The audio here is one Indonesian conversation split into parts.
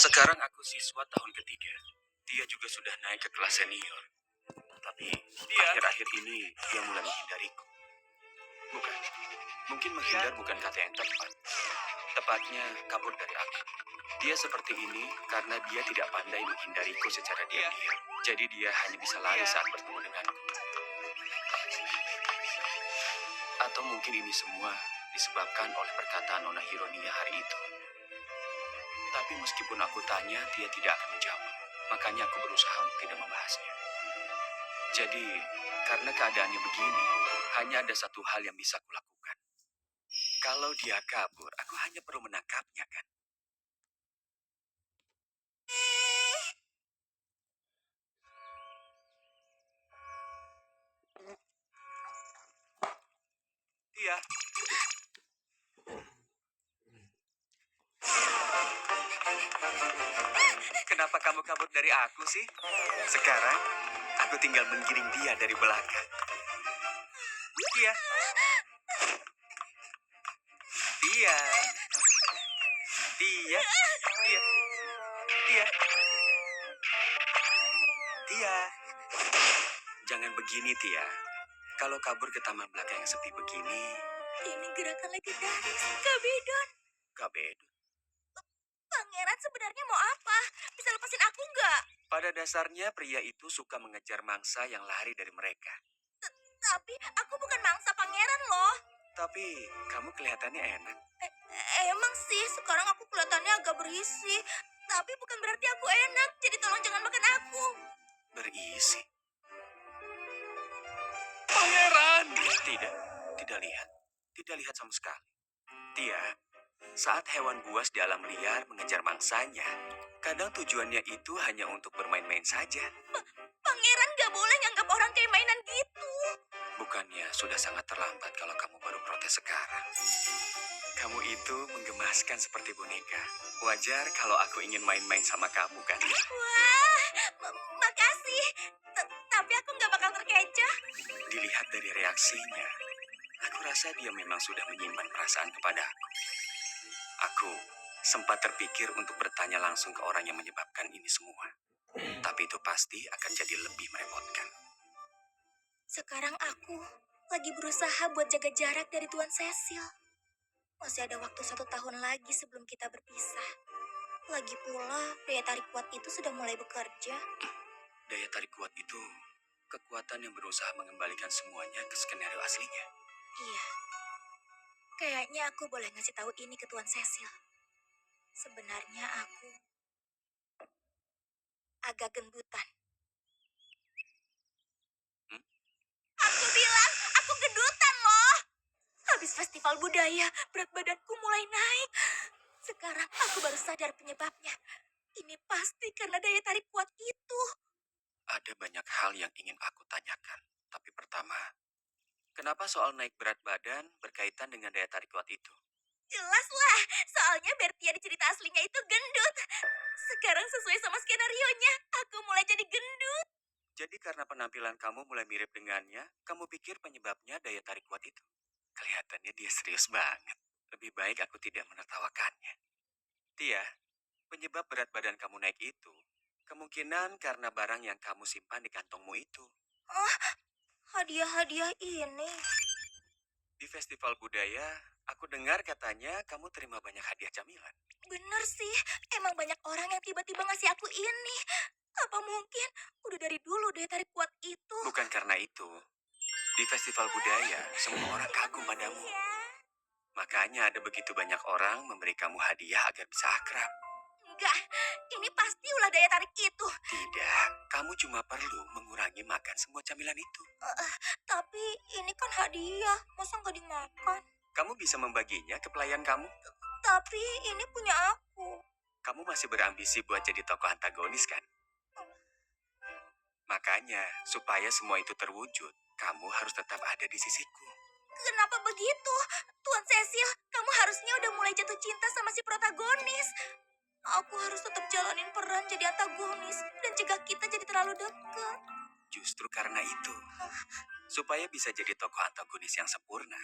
Sekarang aku siswa tahun ketiga. Dia juga sudah naik ke kelas senior. Tapi akhir-akhir ini dia mulai menghindariku. Bukan, mungkin menghindar bukan kata yang tepat. Tepatnya kabur dari aku. Dia seperti ini karena dia tidak pandai menghindariku secara diam-diam. Jadi dia hanya bisa lari saat bertemu denganku. Atau mungkin ini semua disebabkan oleh perkataan Nona Hironia hari itu. Tapi meskipun aku tanya, dia tidak akan menjawab. Makanya aku berusaha untuk tidak membahasnya. Jadi, karena keadaannya begini, hanya ada satu hal yang bisa kulakukan. Kalau dia kabur, aku hanya perlu menangkapnya, kan? Iya. Kenapa kamu kabur dari aku sih? Sekarang, aku tinggal menggiring dia dari belakang. Iya. Dia. Dia. Dia. Dia. Dia. Jangan begini, Tia. Kalau kabur ke taman belakang yang sepi begini, Ini gerakan legendaris. Kabedon. Kabedo. Pangeran sebenarnya mau apa? Bisa lepasin aku nggak? Pada dasarnya pria itu suka mengejar mangsa yang lari dari mereka. Tapi aku bukan mangsa pangeran loh. Tapi kamu kelihatannya enak. Emang sih, sekarang aku kelihatannya agak berisi. Tapi bukan berarti aku enak. Jadi tolong jangan makan aku. Berisi. Pangeran! Tidak, tidak lihat. Tidak lihat sama sekali. Tia, saat hewan buas di alam liar mengejar mangsanya, kadang tujuannya itu hanya untuk bermain-main saja. Pangeran nggak boleh nganggap orang kayak mainan gitu. Bukannya sudah sangat terlambat kalau kamu baru protes sekarang. Kamu itu menggemaskan seperti boneka. Wajar kalau aku ingin main-main sama kamu, kan? Wah, makasih. Tapi aku nggak bakal terkecoh. Dilihat dari reaksinya, aku rasa dia memang sudah menyimpan perasaan kepada aku. Aku sempat terpikir untuk bertanya langsung ke orang yang menyebabkan ini semua. Tapi itu pasti akan jadi lebih merepotkan. Sekarang aku lagi berusaha buat jaga jarak dari Tuan Cecil. Masih ada waktu 1 tahun lagi sebelum kita berpisah. Lagi pula, daya tarik kuat itu sudah mulai bekerja. Daya tarik kuat itu kekuatan yang berusaha mengembalikan semuanya ke skenario aslinya. Iya. Kayaknya aku boleh ngasih tahu ini ke Tuan Cecil. Sebenarnya aku agak gendutan. Hmm? Aku bilang, aku gendutan loh. Habis festival budaya, berat badanku mulai naik. Sekarang aku baru sadar penyebabnya. Ini pasti karena daya tarik kuat itu. Ada banyak hal yang ingin aku tanyakan. Tapi pertama, kenapa soal naik berat badan berkaitan dengan daya tarik kuat itu? Jelas lah, soalnya Bertia di cerita aslinya itu gendut. Sekarang sesuai sama skenario-nya, aku mulai jadi gendut. Jadi karena penampilan kamu mulai mirip dengannya, kamu pikir penyebabnya daya tarik kuat itu? Kelihatannya dia serius banget. Lebih baik aku tidak menertawakannya. Tia, penyebab berat badan kamu naik itu kemungkinan karena barang yang kamu simpan di kantongmu itu. Oh, hadiah-hadiah ini. Di festival budaya, aku dengar katanya kamu terima banyak hadiah camilan. Bener sih, emang banyak orang yang tiba-tiba ngasih aku ini. Apa mungkin udah dari dulu daya tarik kuat itu? Bukan karena itu. Di festival budaya, semua orang kagum padamu. Makanya ada begitu banyak orang memberi kamu hadiah agar bisa akrab. Enggak, ini pasti ulah daya tarik itu. Tidak, kamu cuma perlu mengurangi makan semua camilan itu. Tapi ini kan hadiah, masa nggak dimakan? Kamu bisa membaginya ke pelayan kamu. Tapi ini punya aku. Kamu masih berambisi buat jadi tokoh antagonis, kan? Makanya, supaya semua itu terwujud, kamu harus tetap ada di sisiku. Kenapa begitu? Tuan Cecil, kamu harusnya udah mulai jatuh cinta sama si protagonis. Aku harus tetap jalanin peran jadi antagonis dan cegah kita jadi terlalu dekat. Justru karena itu, supaya bisa jadi tokoh antagonis yang sempurna,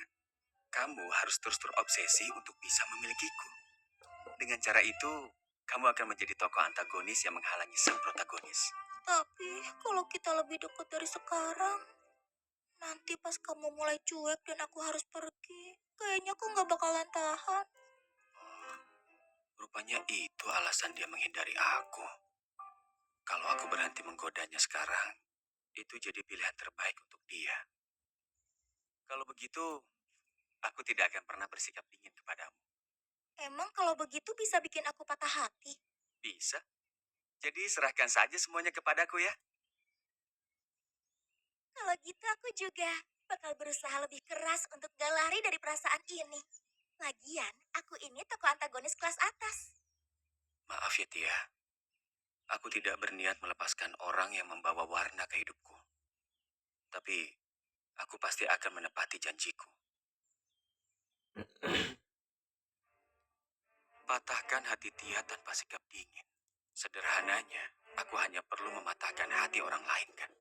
kamu harus terus terobsesi untuk bisa memilikiku. Dengan cara itu, kamu akan menjadi tokoh antagonis yang menghalangi sang protagonis. Tapi kalau kita lebih dekat dari sekarang, nanti pas kamu mulai cuek dan aku harus pergi, kayaknya aku nggak bakalan tahan. Rupanya itu alasan dia menghindari aku. Kalau aku berhenti menggodanya sekarang, itu jadi pilihan terbaik untuk dia. Kalau begitu, aku tidak akan pernah bersikap dingin kepadamu. Emang kalau begitu bisa bikin aku patah hati? Bisa? Jadi serahkan saja semuanya kepadaku ya. Kalau gitu aku juga bakal berusaha lebih keras untuk gak lari dari perasaan ini. Lagian, aku ini tokoh antagonis kelas atas. Maaf ya Tia, aku tidak berniat melepaskan orang yang membawa warna ke hidupku. Tapi, aku pasti akan menepati janjiku. Patahkan hati Tia tanpa sikap dingin. Sederhananya, aku hanya perlu mematahkan hati orang lain kan.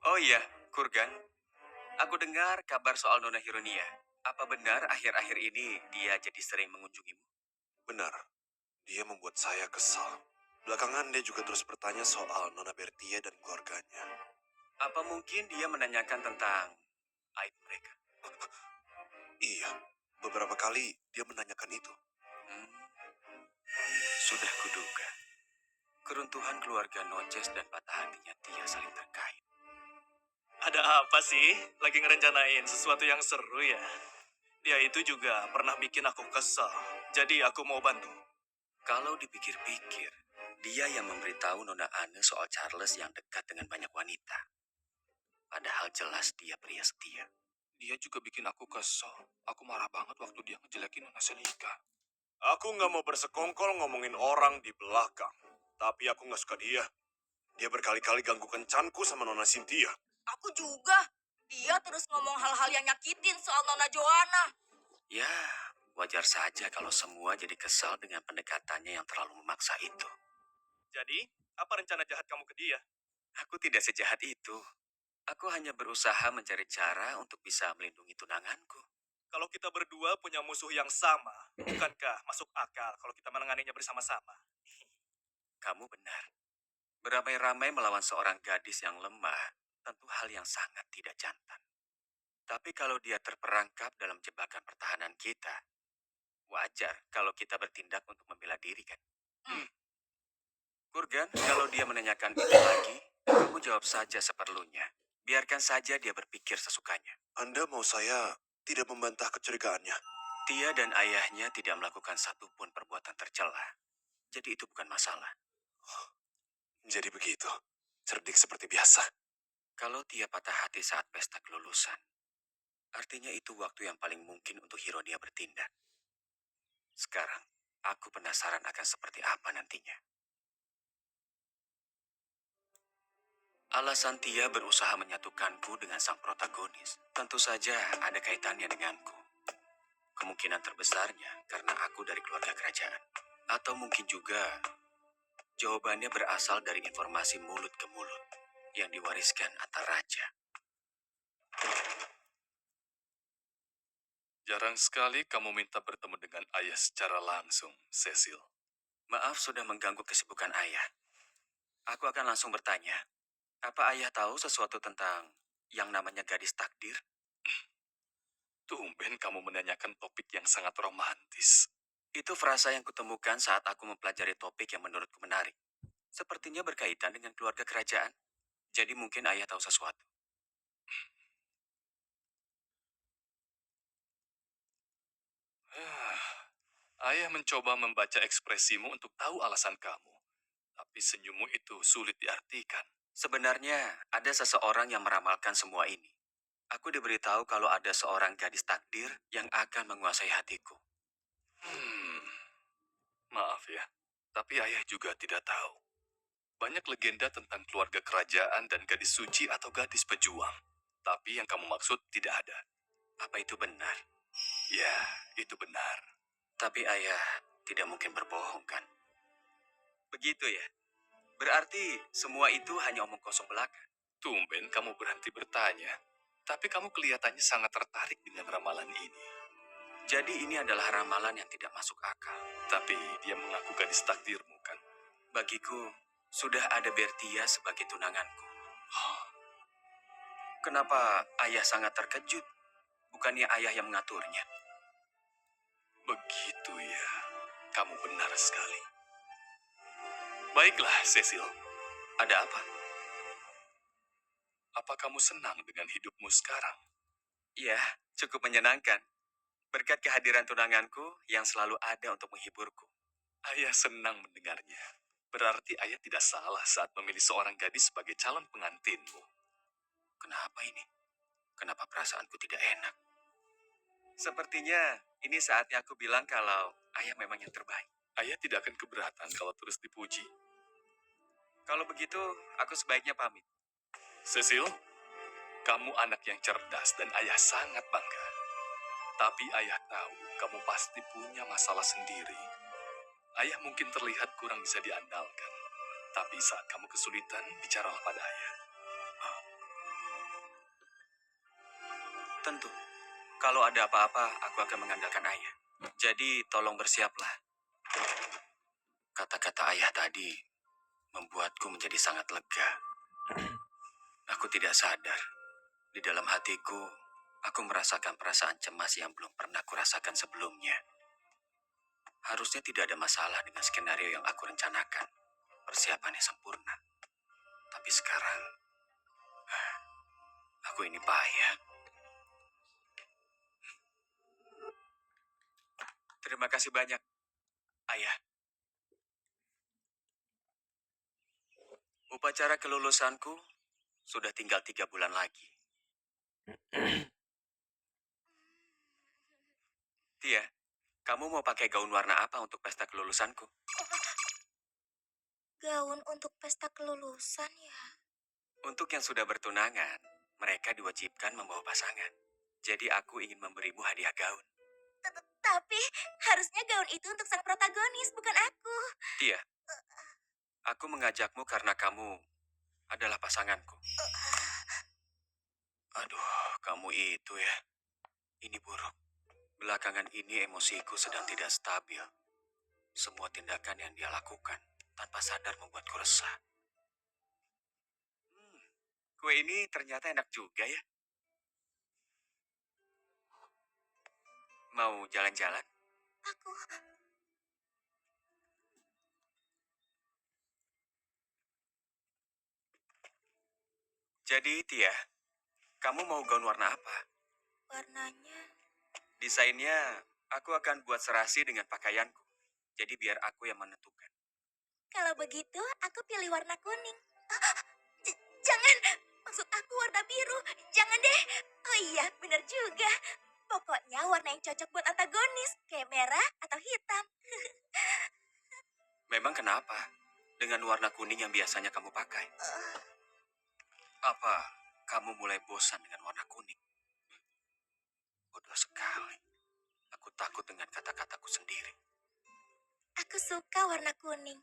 Oh iya, Kurgan. Aku dengar kabar soal Nona Hironia. Apa benar akhir-akhir ini dia jadi sering mengunjungimu? Benar, dia membuat saya kesal. Belakangan dia juga terus bertanya soal Nona Bertia dan keluarganya. Apa mungkin dia menanyakan tentang aib mereka? Iya, beberapa kali dia menanyakan itu. Hmm, sudah kuduga. Keruntuhan keluarga Noces dan patah hatinya Tia saling terkait. Ada apa sih? Lagi ngerencanain sesuatu yang seru ya? Dia itu juga pernah bikin aku kesal. Jadi aku mau bantu. Kalau dipikir-pikir, dia yang memberitahu Nona Ane soal Charles yang dekat dengan banyak wanita. Padahal jelas dia pria setia. Dia juga bikin aku kesel. Aku marah banget waktu dia ngejelekin Nona Selika. Aku nggak mau bersekongkol ngomongin orang di belakang. Tapi aku nggak suka dia. Dia berkali-kali ganggu kencanku sama Nona Cynthia. Aku juga. Dia terus ngomong hal-hal yang nyakitin soal Nona Joanna. Ya, wajar saja kalau semua jadi kesal dengan pendekatannya yang terlalu memaksa itu. Jadi, apa rencana jahat kamu ke dia? Aku tidak sejahat itu. Aku hanya berusaha mencari cara untuk bisa melindungi tunanganku. Kalau kita berdua punya musuh yang sama, bukankah masuk akal kalau kita menanganinya bersama-sama? Kamu benar. Beramai-ramai melawan seorang gadis yang lemah, tentu hal yang sangat tidak jantan. Tapi kalau dia terperangkap dalam jebakan pertahanan kita, wajar kalau kita bertindak untuk membela diri kan? Kurgan, kalau dia menanyakan itu lagi, kamu jawab saja seperlunya. Biarkan saja dia berpikir sesukanya. Anda mau saya tidak membantah kecurigaannya. Tia dan ayahnya tidak melakukan satupun perbuatan tercela. Jadi itu bukan masalah. Jadi begitu, cerdik seperti biasa. Kalau Tia patah hati saat pesta kelulusan, artinya itu waktu yang paling mungkin untuk Hironia bertindak. Sekarang, aku penasaran akan seperti apa nantinya. Alasan Tia berusaha menyatukanku dengan sang protagonis tentu saja ada kaitannya denganku. Kemungkinan terbesarnya karena aku dari keluarga kerajaan. Atau mungkin juga jawabannya berasal dari informasi mulut ke mulut yang diwariskan antar raja. Jarang sekali kamu minta bertemu dengan ayah secara langsung, Cecil. Maaf sudah mengganggu kesibukan ayah. Aku akan langsung bertanya, apa ayah tahu sesuatu tentang yang namanya gadis takdir? Tumben kamu menanyakan topik yang sangat romantis. Itu frasa yang kutemukan saat aku mempelajari topik yang menurutku menarik. Sepertinya berkaitan dengan keluarga kerajaan. Jadi mungkin ayah tahu sesuatu. Ayah mencoba membaca ekspresimu untuk tahu alasan kamu. Tapi senyummu itu sulit diartikan. Sebenarnya ada seseorang yang meramalkan semua ini. Aku diberitahu kalau ada seorang gadis takdir yang akan menguasai hatiku. Maaf ya, tapi ayah juga tidak tahu. Banyak legenda tentang keluarga kerajaan dan gadis suci atau gadis pejuang. Tapi yang kamu maksud tidak ada. Apa itu benar? Ya, itu benar. Tapi ayah tidak mungkin berbohong kan? Begitu ya? Berarti semua itu hanya omong kosong belaka. Tumben kamu berhenti bertanya. Tapi kamu kelihatannya sangat tertarik dengan ramalan ini. Jadi ini adalah ramalan yang tidak masuk akal. Tapi dia mengaku gadis takdirmu kan? Bagiku, sudah ada Bertia sebagai tunanganku. Kenapa ayah sangat terkejut? Bukannya ayah yang mengaturnya? Begitu ya. Kamu benar sekali. Baiklah, Cecil. Ada apa? Apa kamu senang dengan hidupmu sekarang? Ya, cukup menyenangkan. Berkat kehadiran tunanganku yang selalu ada untuk menghiburku. Ayah senang mendengarnya. Berarti ayah tidak salah saat memilih seorang gadis sebagai calon pengantinmu. Kenapa ini? Kenapa perasaanku tidak enak? Sepertinya ini saatnya aku bilang kalau ayah memang yang terbaik. Ayah tidak akan keberatan kalau terus dipuji. Kalau begitu, aku sebaiknya pamit. Cecil, kamu anak yang cerdas dan ayah sangat bangga. Tapi ayah tahu kamu pasti punya masalah sendiri. Ayah mungkin terlihat kurang bisa diandalkan. Tapi saat kamu kesulitan, bicaralah pada ayah. Tentu, kalau ada apa-apa, aku akan mengandalkan ayah. Jadi, tolong bersiaplah. Kata-kata ayah tadi membuatku menjadi sangat lega. Aku tidak sadar. Di dalam hatiku, aku merasakan perasaan cemas yang belum pernah kurasakan sebelumnya. Harusnya tidak ada masalah dengan skenario yang aku rencanakan. Persiapannya sempurna. Tapi sekarang, aku ini payah. Terima kasih banyak, ayah. Upacara kelulusanku sudah tinggal 3 bulan lagi. Tia, kamu mau pakai gaun warna apa untuk pesta kelulusanku? Gaun untuk pesta kelulusan ya? Untuk yang sudah bertunangan, mereka diwajibkan membawa pasangan. Jadi aku ingin memberimu hadiah gaun. Tapi harusnya gaun itu untuk sang protagonis, bukan aku. Tia, aku mengajakmu karena kamu adalah pasanganku. Aduh, kamu itu ya. Ini buruk. Belakangan ini emosiku sedang tidak stabil. Semua tindakan yang dia lakukan tanpa sadar membuatku resah. Kue ini ternyata enak juga ya. Mau jalan-jalan? Aku Jadi, Tia, kamu mau gaun warna apa? warnanya Desainnya, aku akan buat serasi dengan pakaianku. Jadi biar aku yang menentukan. kalau begitu aku pilih warna kuning. Ah, jangan, maksud aku warna biru. Jangan deh. Oh iya, benar juga. Pokoknya warna yang cocok buat antagonis, kayak merah atau hitam. Memang kenapa? Dengan warna kuning yang biasanya kamu pakai. Apa kamu mulai bosan dengan warna kuning? Bodoh sekali. Aku takut dengan kata-kataku sendiri. Aku suka warna kuning.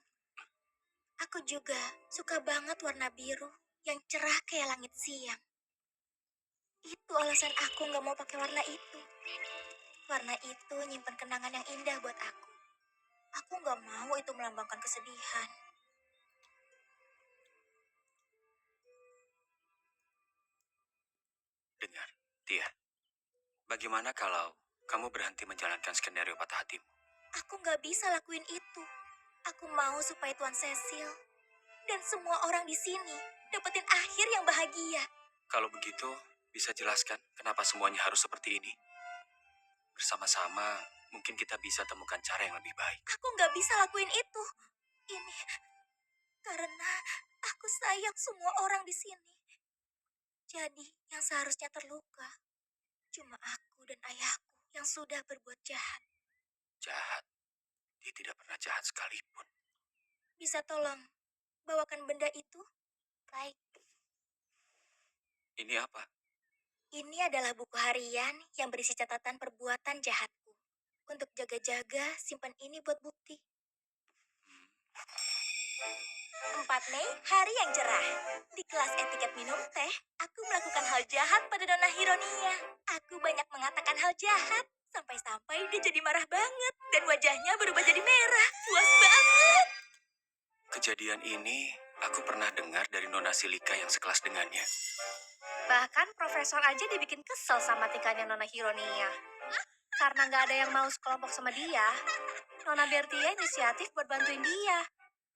Aku juga suka banget warna biru yang cerah kayak langit siang. Itu alasan aku nggak mau pakai warna itu. Warna itu nyimpen kenangan yang indah buat aku. Aku nggak mau itu melambangkan kesedihan. Dengar, Tia. Bagaimana kalau kamu berhenti menjalankan skenario patah hatimu? Aku nggak bisa lakuin itu. Aku mau supaya Tuan Cecil dan semua orang di sini dapetin akhir yang bahagia. Kalau begitu, bisa jelaskan kenapa semuanya harus seperti ini? Bersama-sama, mungkin kita bisa temukan cara yang lebih baik. Aku nggak bisa lakuin itu. Ini karena aku sayang semua orang di sini. Jadi yang seharusnya terluka cuma aku dan ayahku yang sudah berbuat jahat. Jahat. Dia tidak pernah jahat sekalipun. Bisa tolong bawakan benda itu? Baik. Ini apa? Ini adalah buku harian yang berisi catatan perbuatan jahatku. Untuk jaga-jaga, simpan ini buat bukti. 4 Mei, hari yang cerah. Di kelas etiket minum teh, aku melakukan hal jahat pada Nona Hironia. Aku banyak mengatakan hal jahat. Sampai-sampai dia jadi marah banget dan wajahnya berubah jadi merah. Puas banget. Kejadian ini aku pernah dengar dari Nona Silika yang sekelas dengannya. Bahkan profesor aja dibikin kesel sama tingkahnya Nona Hironia. Karena nggak ada yang mau sekelompok sama dia, Nona Bertia inisiatif buat bantuin dia.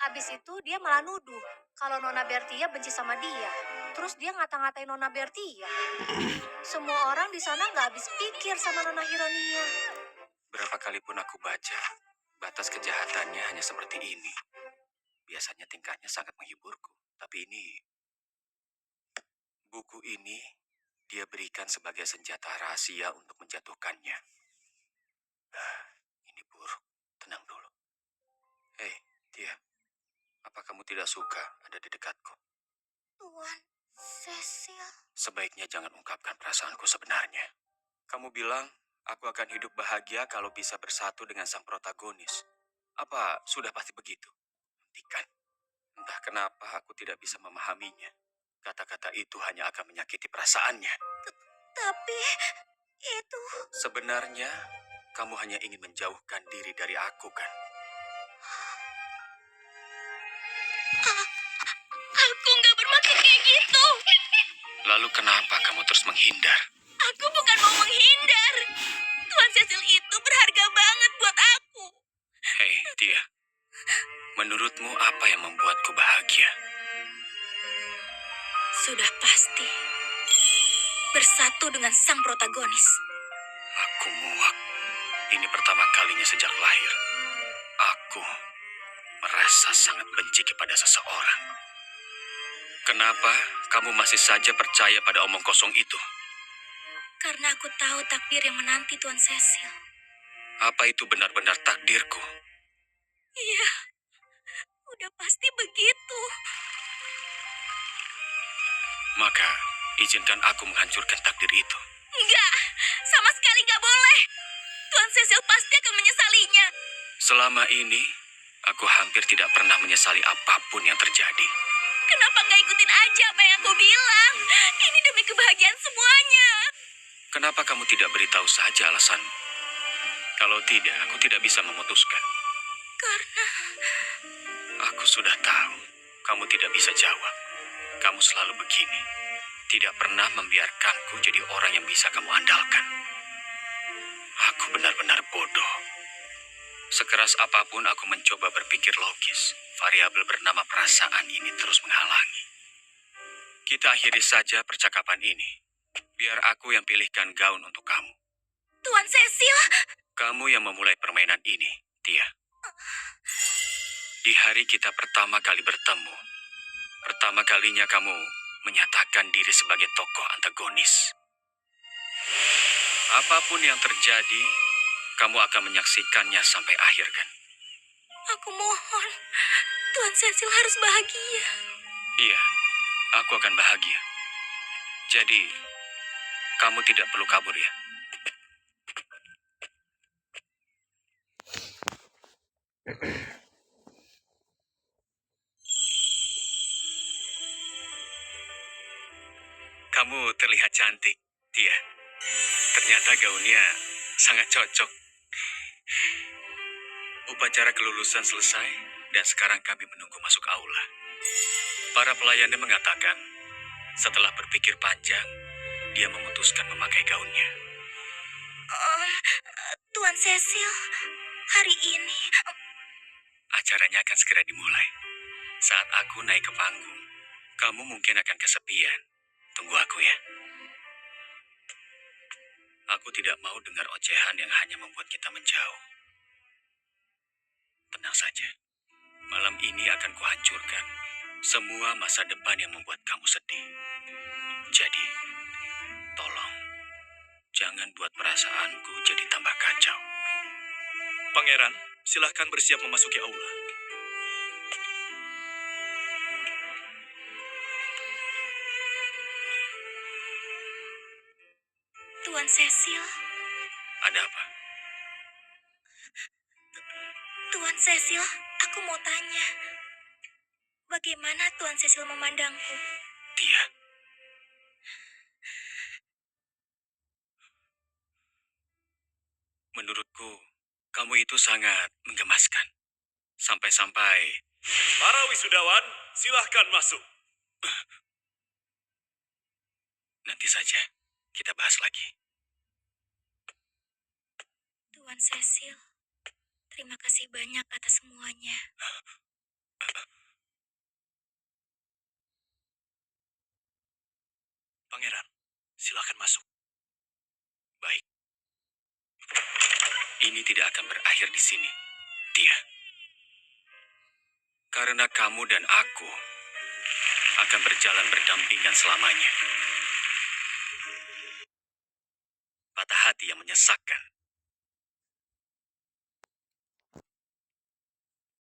Abis itu dia malah nuduh kalau Nona Bertia benci sama dia. Terus dia ngata-ngatain Nona Bertia. Semua orang di sana nggak habis pikir sama Nona Hironia. Berapa kali pun aku baca, batas kejahatannya hanya seperti ini. Biasanya tingkahnya sangat menghiburku. Tapi buku ini dia berikan sebagai senjata rahasia untuk menjatuhkannya. Ini buruk. Tenang dulu. Hei, Tia. Apa kamu tidak suka ada di dekatku? Tuan Cecil. Sebaiknya jangan ungkapkan perasaanku sebenarnya. Kamu bilang, aku akan hidup bahagia kalau bisa bersatu dengan sang protagonis. Apa sudah pasti begitu? Hentikan. Entah kenapa aku tidak bisa memahaminya. Kata-kata itu hanya akan menyakiti perasaannya. Tapi itu... Sebenarnya, kamu hanya ingin menjauhkan diri dari aku, kan? Aku nggak bermaksud kayak gitu. Lalu kenapa kamu terus menghindar? Aku bukan mau menghindar. Tuan Cecil itu berharga banget buat aku. Hei, Tia. Menurutmu apa yang membuatku bahagia? Sudah pasti. Bersatu dengan sang protagonis. Aku muak. Ini pertama kalinya sejak lahir. Aku merasa sangat benci kepada seseorang. Kenapa kamu masih saja percaya pada omong kosong itu? Karena aku tahu takdir yang menanti Tuan Cecil. Apa itu benar-benar takdirku? Iya, udah pasti begitu. Maka, izinkan aku menghancurkan takdir itu. Enggak, sama sekali nggak boleh. Tuan Cecil pasti akan menyesalinya. Selama ini, aku hampir tidak pernah menyesali apapun yang terjadi. Kenapa nggak ikutin aja apa yang aku bilang? Ini demi kebahagiaan semuanya. Kenapa kamu tidak beritahu saja alasanmu? Kalau tidak, aku tidak bisa memutuskan. Karena Aku sudah tahu, kamu tidak bisa jawab. Kamu selalu begini. Tidak pernah membiarkanku jadi orang yang bisa kamu andalkan. Aku benar-benar bodoh. Sekeras apapun aku mencoba berpikir logis, variabel bernama perasaan ini terus menghalangi. Kita akhiri saja percakapan ini. Biar aku yang pilihkan gaun untuk kamu. Tuan Cecil, Kamu yang memulai permainan ini, Tia. Di hari kita pertama kali bertemu, pertama kalinya kamu menyatakan diri sebagai tokoh antagonis. Apapun yang terjadi, kamu akan menyaksikannya sampai akhir, kan? aku mohon. Tuan Cecil harus bahagia. Iya, aku akan bahagia. Jadi, kamu tidak perlu kabur ya. Kamu terlihat cantik, Tia. Ternyata gaunnya sangat cocok. Upacara kelulusan selesai, dan sekarang kami menunggu masuk aula. Para pelayannya mengatakan, setelah berpikir panjang, dia memutuskan memakai gaunnya. Tuan Cecil, hari ini Acaranya akan segera dimulai. Saat aku naik ke panggung, kamu mungkin akan kesepian. Tunggu aku ya. Aku tidak mau dengar ocehan yang hanya membuat kita menjauh. Tenang saja. Malam ini akan kuhancurkan semua masa depan yang membuat kamu sedih. Jadi, tolong, jangan buat perasaanku jadi tambah kacau. Pangeran, silahkan bersiap memasuki aula. Tuan Cecil, Ada apa? Tuan Cecil, aku mau tanya. Bagaimana Tuan Cecil memandangku? Tia, Menurutku, kamu itu sangat menggemaskan. Sampai-sampai Para wisudawan, silahkan masuk. nanti saja kita bahas lagi. Tuan Cecil, terima kasih banyak atas semuanya. Pangeran, silahkan masuk. Baik. Ini tidak akan berakhir di sini, Tia. Karena kamu dan aku akan berjalan berdampingan selamanya. Patah hati yang menyesakkan